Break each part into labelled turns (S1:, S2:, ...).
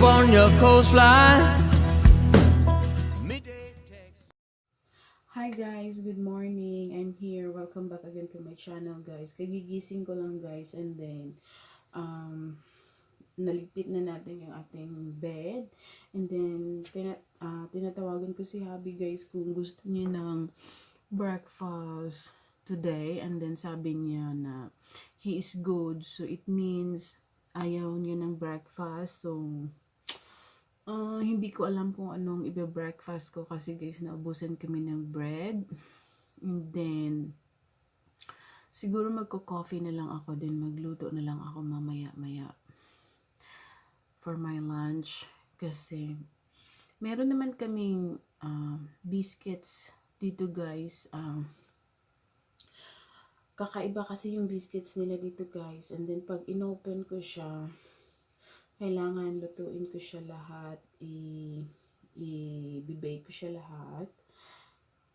S1: on your coastline.
S2: Hi guys, good morning. I'm here. Welcome back again to my channel guys. Kagigising ko lang guys, and then naligpit na natin yung ating bed, and then tinatawagan ko si Habi guys kung gusto niya ng breakfast today, and then sabi niya na he is good, so it means ayaw niya ng breakfast. So hindi ko alam kung anong ibe-breakfast ko kasi guys, naubusan kami ng bread. And then, siguro magko-coffee na lang ako, then magluto na lang ako mamaya-maya for my lunch. Kasi, meron naman kaming biscuits dito guys. Kakaiba kasi yung biscuits nila dito guys. And then, pag inopen ko siya, kailangan lutuin ko siya lahat, i-bake ko siya lahat.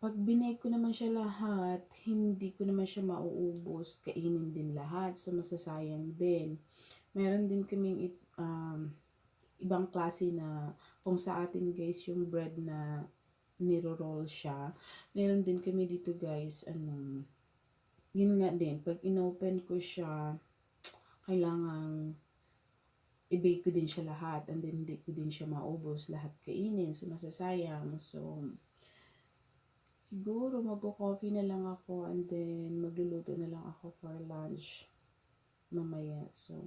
S2: Pag binake ko naman siya lahat, hindi ko naman siya mauubos, kainin din lahat, so masasayang din. Meron din kaming ibang klase na, kung sa atin guys, yung bread na niro-roll siya. Meron din kami dito guys, yun nga din, pag inopen ko siya, kailangan i-bake ko din siya lahat, and then hindi ko din siya maubos lahat kainin, so masasayang. So siguro magko-coffee na lang ako, and then magluluto na lang ako for lunch mamaya. So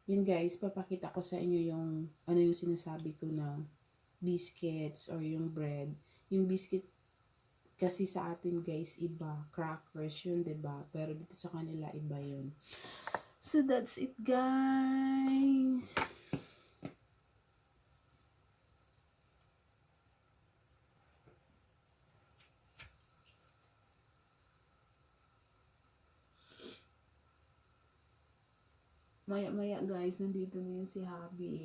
S2: yun guys, papakita ko sa inyo yung yung sinasabi ko na biscuits or yung bread. Yung biscuit kasi sa atin guys iba, crackers yun, 'di ba? Pero dito sa kanila iba yun. So that's it guys. Maya guys, nandito na yun si Habi.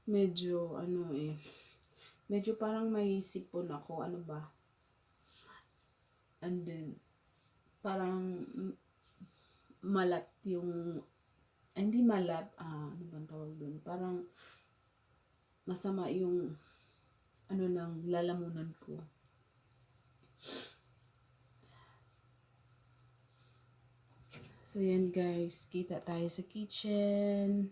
S2: Medyo medyo parang may sipon ako, ano ba? And then parang malat yung, hindi malat, ano bang tawag doon? Parang masama yung ng lalamunan ko. So yan guys, kita tayo sa kitchen.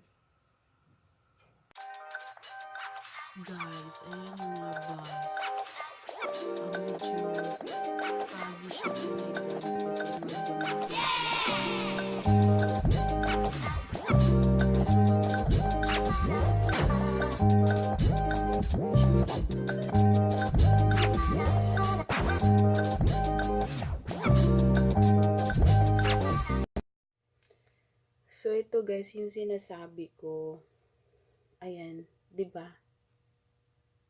S2: Guys, ayan yung labas. Medyo foggy siya today So ito guys, yung sinasabi ko, ayan, 'di ba?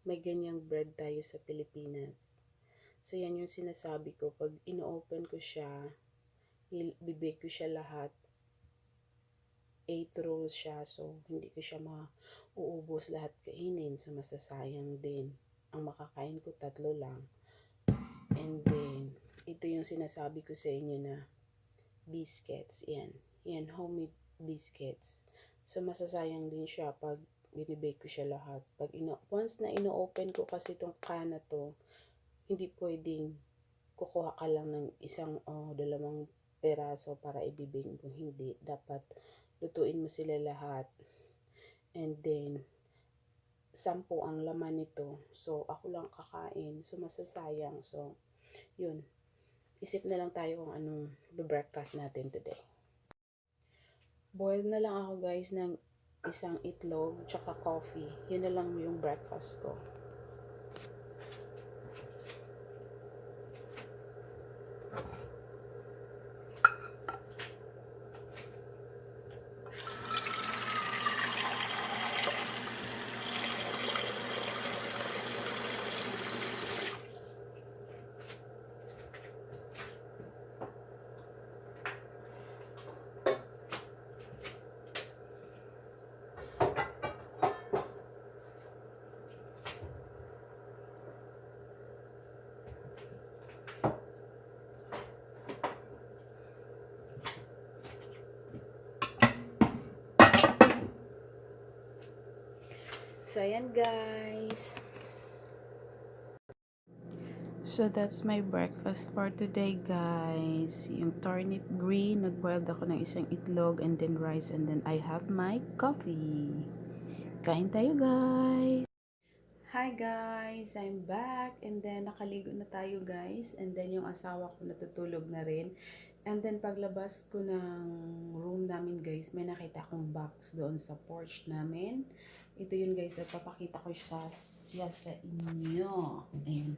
S2: May ganyang bread tayo sa Pilipinas. So yan yung sinasabi ko, pag ino-open ko siya, i-bake ko siya lahat. 8 rolls siya, so hindi ko siya mauubos lahat kainin, so masasayang din. Ang makakain ko 3 lang. And then, ito yung sinasabi ko sa inyo na biscuits. Yan, homemade biscuits. So, masasayang din siya pag binibake ko siya lahat. Once na ino-open ko kasi itong can na to, hindi pwedeng kukuha ka lang ng isang o dalawang peraso para ibibake mo. Hindi. Dapat lutuin mo sila lahat. And then, 10 ang laman nito. So, ako lang kakain. So, masasayang. So, yun. Isip na lang tayo kung anong breakfast natin today. Boil na lang ako guys ng isang itlog tsaka coffee. Yun na lang yung breakfast ko. So, ayan guys. So, that's my breakfast for today, guys. Yung turnip green, nagboiled ako ng isang itlog and then rice and then I have my coffee. Kain tayo, guys! Hi, guys! I'm back and then nakaligo na tayo, guys. And then yung asawa ko natutulog na rin. And then paglabas ko ng room namin, guys, may nakita akong box doon sa porch namin. Ito yun, guys. So, papakita ko siya sa inyo. Ayan.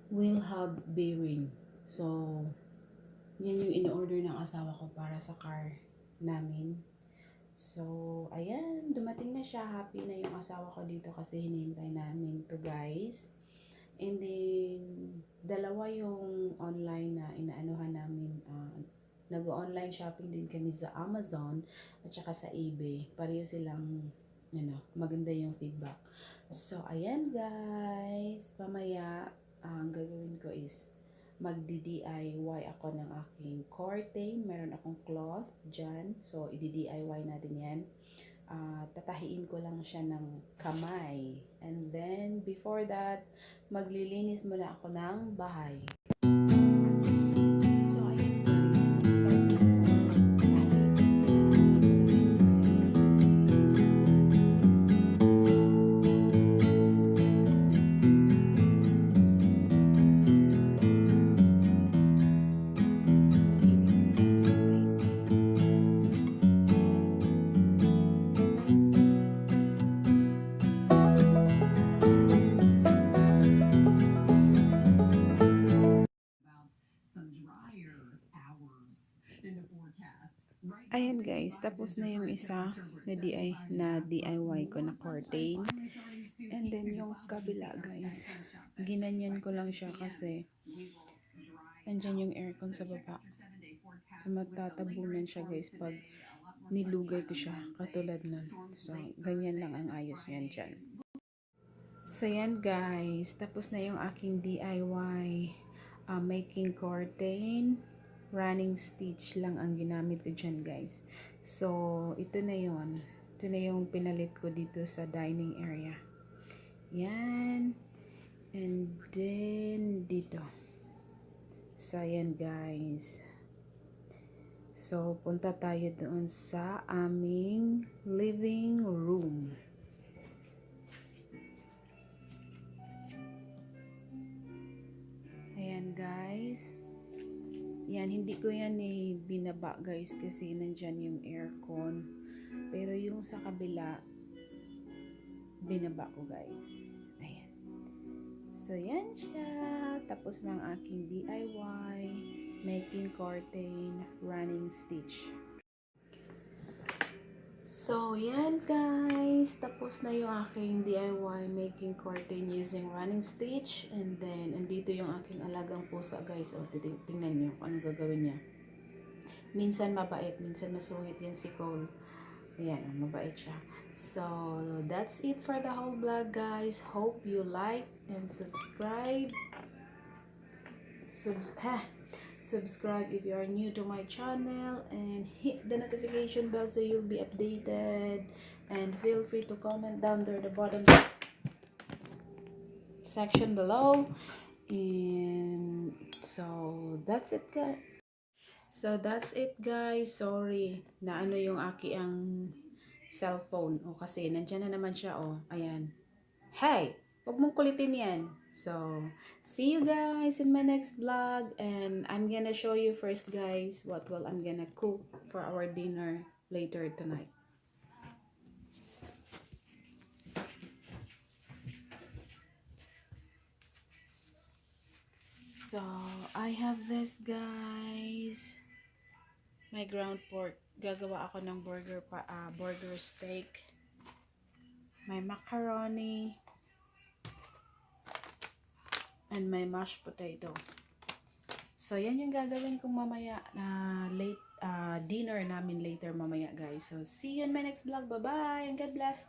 S2: Will have bearing. So, yan yung in-order ng asawa ko para sa car namin. So, ayan, dumating na siya. Happy na yung asawa ko dito kasi hinihintay namin to, guys. And then, dalawa yung online na inaanuhan namin. Nag-online shopping din kami sa Amazon at saka sa eBay. Pareho silang, maganda yung feedback. So, ayan guys. Pamaya, ang gagawin ko is magdi-DIY ako ng aking curtain. Meron akong cloth dyan. So, i-DIY natin yan. Tatahiin ko lang siya ng kamay. And then, before that, maglilinis muna ako ng bahay. So, ayan guys. Nag-start na ako. Ayan guys, tapos na yung isa na DIY ko na curtain. And then yung kabila guys, ginanyan ko lang siya kasi andyan yung aircon sa baba. So matatabunan siya guys pag nilugay ko siya katulad nun. So ganyan lang ang ayos niyan dyan. So yan guys, tapos na yung aking DIY making curtain. Running stitch lang ang ginamit ko dyan guys. So ito na yon. Ito na yung pinalit ko dito sa dining area. Yan. And then dito. So yan guys. So punta tayo doon sa aming living room. Ayan guys. Yan, hindi ko yan binaba guys kasi nandyan yung aircon. Pero yung sa kabila, binaba ko guys. Ayan. So yan siya. Tapos na ang aking DIY, making curtain, running stitch. So yan guys. Tapos na yung aking DIY, making curtain using running stitch. And then, andito yung aking alagang pusa guys. O, tingnan nyo kung ano gagawin niya. Minsan mabait, minsan masungit yan si Cole. Ayan, mabait siya. So, that's it for the whole vlog guys. Hope you like and subscribe. Subscribe if you are new to my channel and hit the notification bell so you'll be updated. And feel free to comment down there the bottom section below. And so, that's it guys. Sorry na ano yung ang cellphone. O kasi nandiyan na naman siya. O, ayan. Hey! Huwag mong kulitin yan. So, see you guys in my next vlog. And I'm gonna show you first guys what I'm gonna cook for our dinner later tonight. So, I have this guys. My ground pork. Gagawa ako ng burger steak. My macaroni. And my mashed potato. So, yan yung gagawin kong mamaya na dinner namin later mamaya guys. So, see you in my next vlog. Bye-bye and God bless.